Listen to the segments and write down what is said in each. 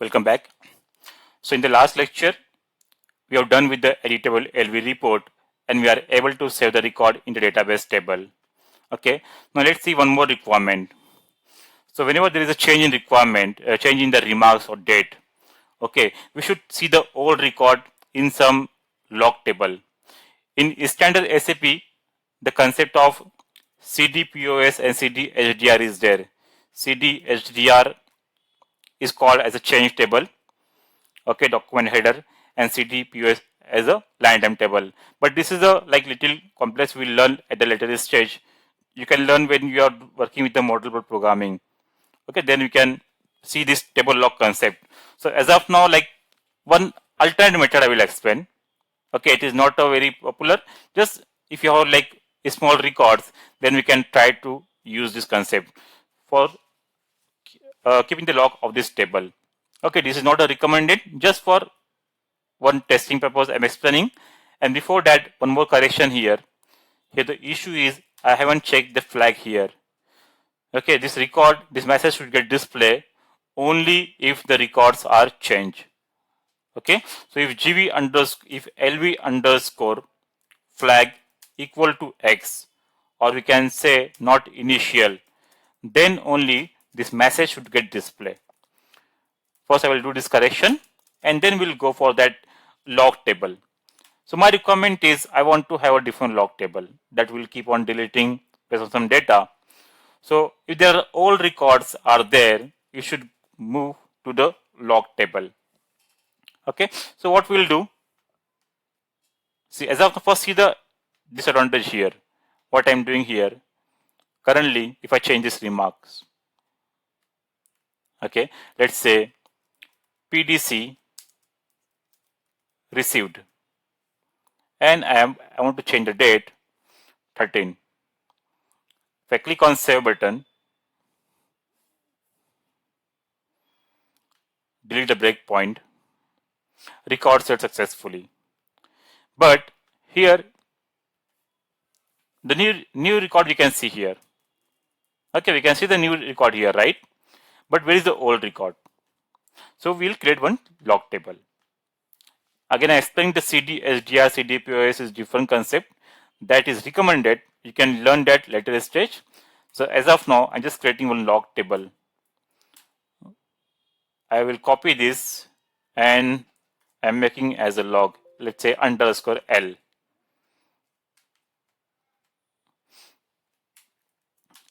Welcome back. So in the last lecture, we have done with the editable ALV report and we are able to save the record in the database table. Okay, now let's see one more requirement. So whenever there is a change in requirement, change in the remarks or date, okay, we should see the old record in some log table. In standard SAP, the concept of CDPOS and CDHDR is there. CDHDR is called as a change table, okay, document header, and CDPOS as a line item table. But this is a like little complex. We'll learn at the later stage. You can learn when you are working with the model programming. Okay, then you can see this table log concept. So as of now, like one alternate method I will explain. Okay, it is not a very popular. Just if you have like small records, then we can try to use this concept for keeping the log of this table. Okay, this is not a recommended, just for one testing purpose I'm explaining. And before that, one more correction here. Here the issue is I haven't checked the flag here. Okay, this record, this message should get display only if the records are changed. Okay, so if if LV underscore flag equal to X, or we can say not initial, then only this message should get display. First I will do this correction and then we'll go for that log table. So my requirement is I want to have a different log table that will keep on deleting based on some data. So if there are old records are there, you should move to the log table. Okay, so what we'll do, see as of the first, see the disadvantage here. What I'm doing here, currently if I change this remarks, okay, let's say PDC received, and I want to change the date 13. If I click on save button, delete the breakpoint, record set successfully. But here the new record we can see here. Okay, we can see the new record here, right? But where is the old record? So we'll create one log table. Again, I explained the CDHDR, CDPOS is different concept that is recommended. You can learn that later stage. So as of now, I'm just creating one log table. I will copy this and I'm making as a log, let's say underscore L.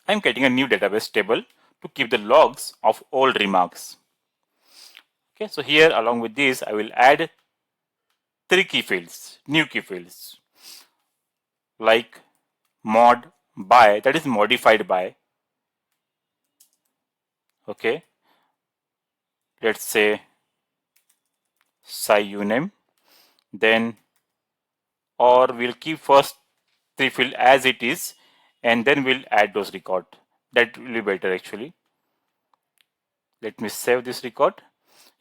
I'm getting a new database table to keep the logs of old remarks. Okay, so here along with this, I will add 3 key fields, new key fields, like mod by, that is modified by. Okay, let's say uname, then, or we'll keep first 3 field as it is, and then we'll add those record. That will be better actually. Let me save this record.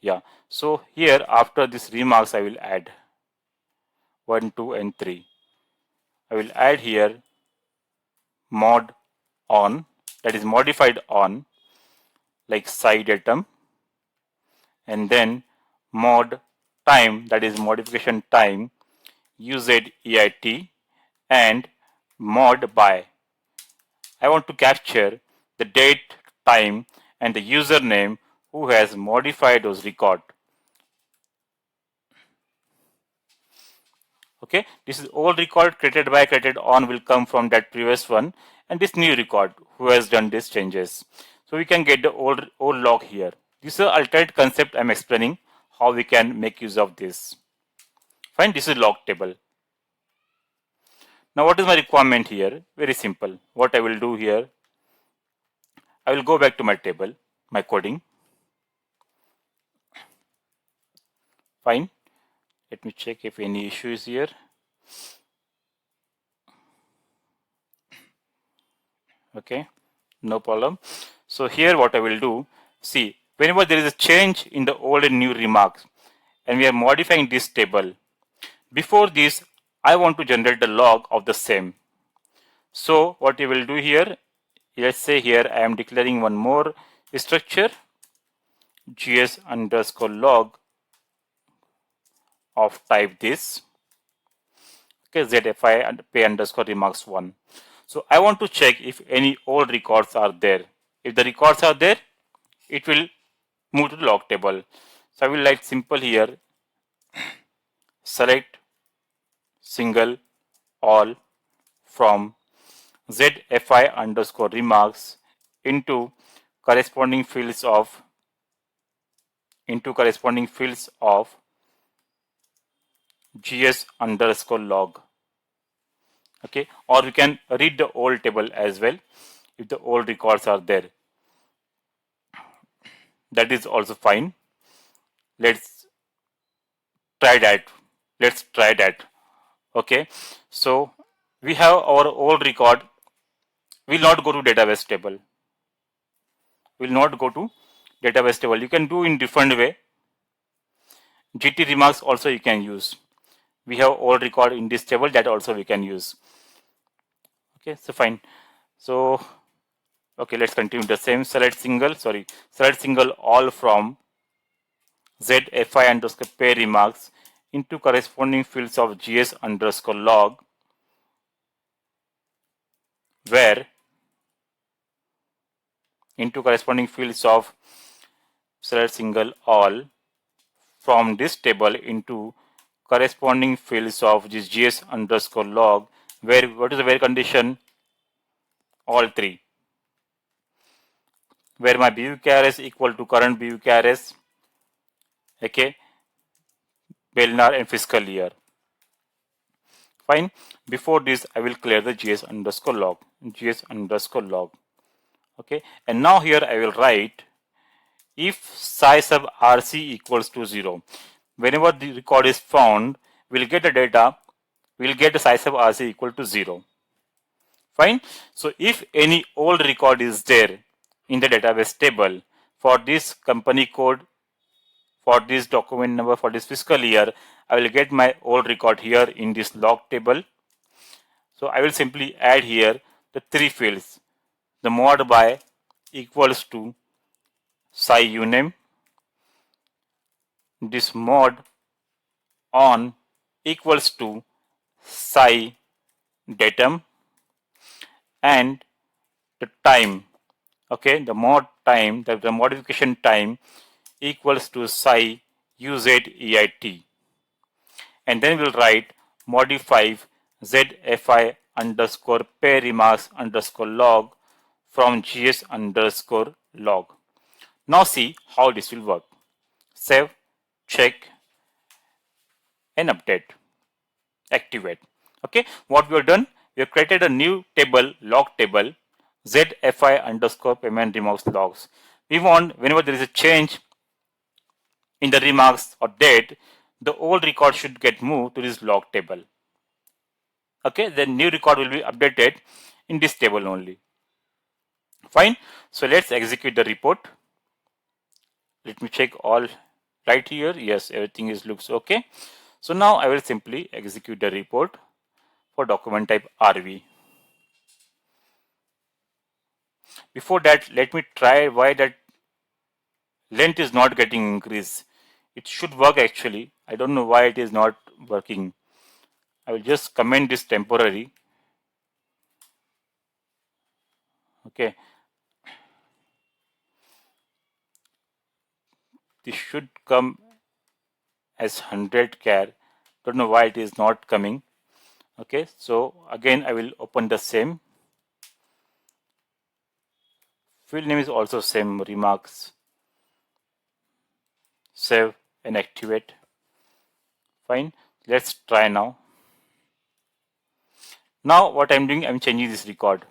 Yeah, so here after this remarks I will add 1, 2 and 3. I will add here mod on, that is modified on, like side item, and then mod time, that is modification time, UZEIT, and mod by. I want to capture the date, time, and the username who has modified those record. Okay, this is old record created by, created on will come from that previous one, and this new record who has done these changes. So we can get the old log here. This is an alternate concept I'm explaining how we can make use of this. Fine, this is log table. Now what is my requirement here? Very simple. What I will do here, I will go back to my table, my coding. Fine. Let me check if any issue is here. Okay, no problem. So here what I will do, see, whenever there is a change in the old and new remarks, and we are modifying this table, before this, I want to generate the log of the same. So what you will do here, let's say here I am declaring one more structure, gs underscore log of type this. Okay, zfi and pay underscore remarks 1. So I want to check if any old records are there. If the records are there, it will move to the log table. So I will write simple here, select single all from zfi underscore remarks into corresponding fields of gs underscore log. Okay, or we can read the old table as well if the old records are there. That is also fine. Let's try that. Okay, so we have our old record. Will not go to database table. You can do in different way. GT remarks also you can use. We have old record in this table, that also we can use. Okay, so fine. So okay, let's continue the same. Select single all from zfi underscore pay remarks into corresponding fields of gs underscore log, where into corresponding fields of select single all from this table into corresponding fields of this gs underscore log, where what is the where condition? All three, where my BUKR is equal to current BUKRS, okay, Belnar and fiscal year. Fine. Before this, I will clear the gs underscore log. Okay, and now here I will write if psi sub rc equals to 0. Whenever the record is found, we'll get the data, we'll get the psi sub rc equal to 0. Fine. So if any old record is there in the database table for this company code, for this document number, for this fiscal year, I will get my old record here in this log table. So I will simply add here the three fields. The mod by equals to psi uname. This mod on equals to psi datum, and the time, okay, the mod time, the modification time equals to psi uzeit, and then we'll write modify zfi underscore pay remarks underscore log from gs underscore log. Now see how this will work. Save, check, and update, activate. Okay, what we have done, we have created a new table, log table, zfi underscore payment remarks logs. We want whenever there is a change in the remarks or date, the old record should get moved to this log table. Okay, the new record will be updated in this table only. Fine. So let's execute the report. Let me check all right here. Yes, everything looks okay. So now I will simply execute the report for document type RV. Before that, let me try why that length is not getting increased. It should work actually. I don't know why it is not working. I will just comment this temporary. Okay. This should come as 100 char. Don't know why it is not coming. Okay, so again I will open the same. Field name is also same, remarks. Save and activate. Fine. Let's try now. Now what I'm doing, I'm changing this record.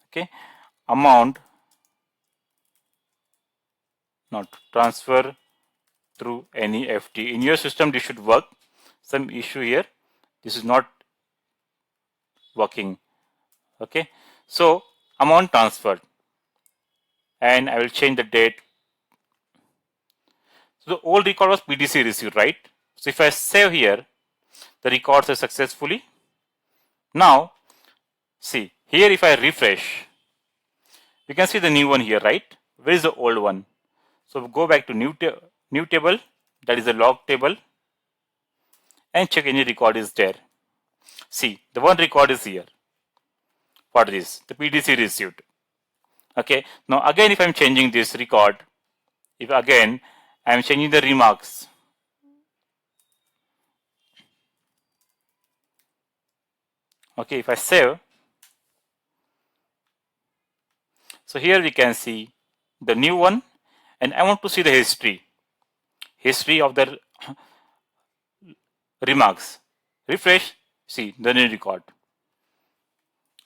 Okay, amount not transfer through NEFT. In your system this should work. Some issue here. This is not working. Okay, so amount transferred, and I will change the date. So the old record was PDC received, right? So if I save here, the records are successfully. Now see here, if I refresh, you can see the new one here, right? Where is the old one? So go back to new table, that is a log table, and check any record is there. See, the one record is here for this, the PDC received. Okay, now again if I'm changing this record, if again I'm changing the remarks, okay, if I save, so here we can see the new one, and I want to see the history of the remarks. Refresh, see the new record.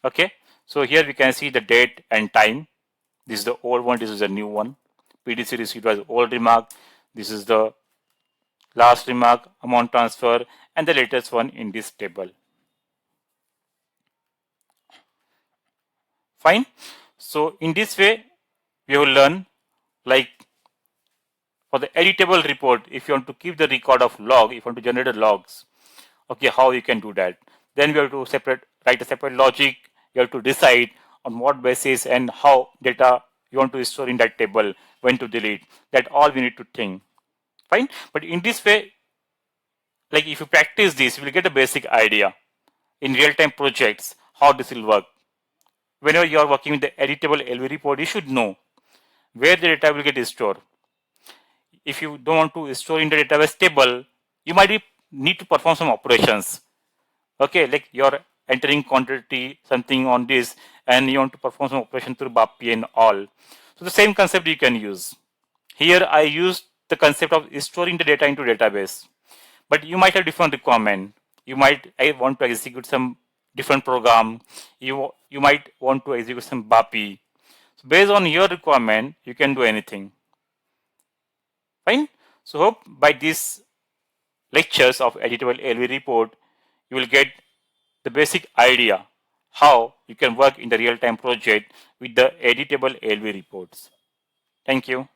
Okay, so here we can see the date and time. This is the old one, this is the new one. PDC received was old remark, this is the last remark, amount transfer, and the latest one in this table. Fine. So in this way we will learn, like for the editable report, if you want to keep the record of log, if you want to generate the logs, okay, how you can do that. Then we have to write a separate logic. You have to decide on what basis and how data you want to store in that table, when to delete. That all we need to think. Fine. But in this way, like if you practice this, you will get a basic idea in real-time projects how this will work. Whenever you are working with the editable LV report, you should know where the data will get stored. If you don't want to store in the database table, you might need to perform some operations. Okay, like you're entering quantity something on this, and you want to perform some operation through BAP and all. So the same concept you can use. Here I used the concept of storing the data into database, but you might have different requirement. You might want to execute some different program. You might want to execute some BAPI. So based on your requirement, you can do anything. Fine. So hope by these lectures of editable LV report, you will get the basic idea how you can work in the real-time project with the editable LV reports. Thank you.